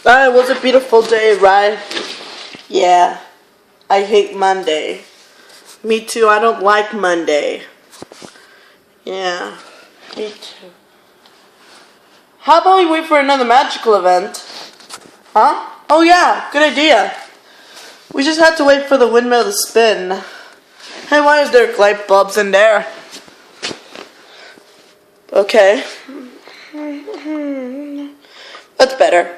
It was a beautiful day, right? Yeah, I hate Monday. Me too, I don't like Monday. Yeah, me too. How about we wait for another magical event? Huh? Oh yeah, good idea. We just have to wait for the windmill to spin. Hey, why is there light bulbs in there? Okay. That's better.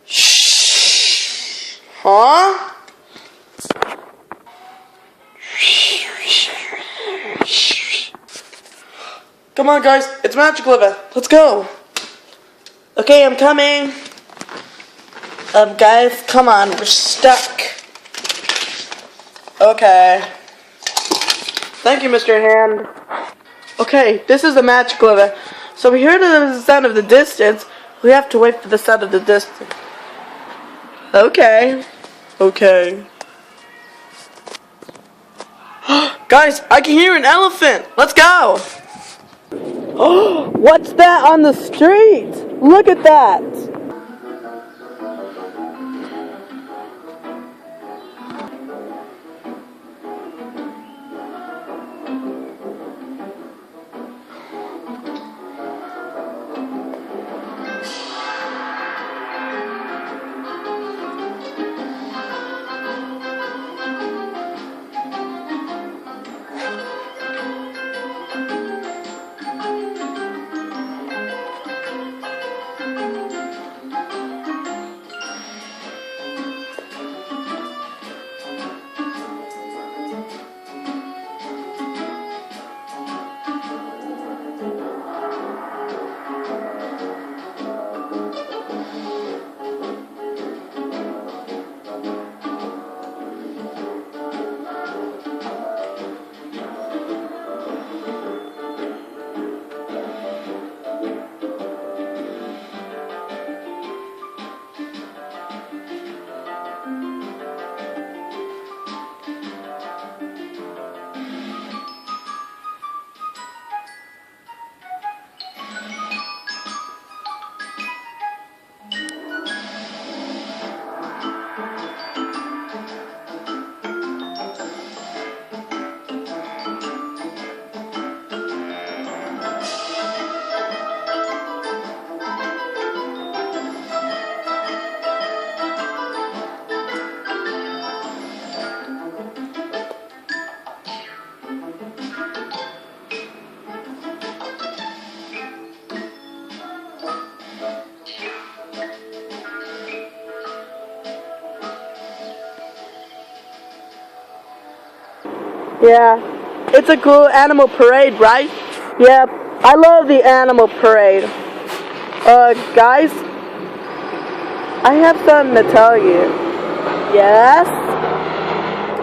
Shh. Huh? Come on, guys. It's magical event. Let's go. Okay, I'm coming. Guys, come on. We're stuck. Okay. Thank you, Mr. Hand. Okay, this is the magical event. So we hear the sound of the distance. We have to wait for the sound of the distance. Okay. Okay. Guys, I can hear an elephant. Let's go. Oh, what's that on the street? Look at that. Yeah, it's a cool animal parade, right? Yep, I love the animal parade. Guys, I have something to tell you. Yes?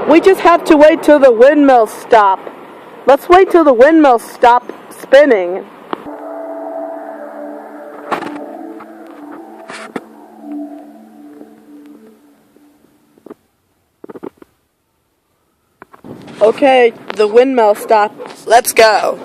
We just have to wait till the windmills stop. Let's wait till the windmills stop spinning. Okay, the windmill stopped. Let's go.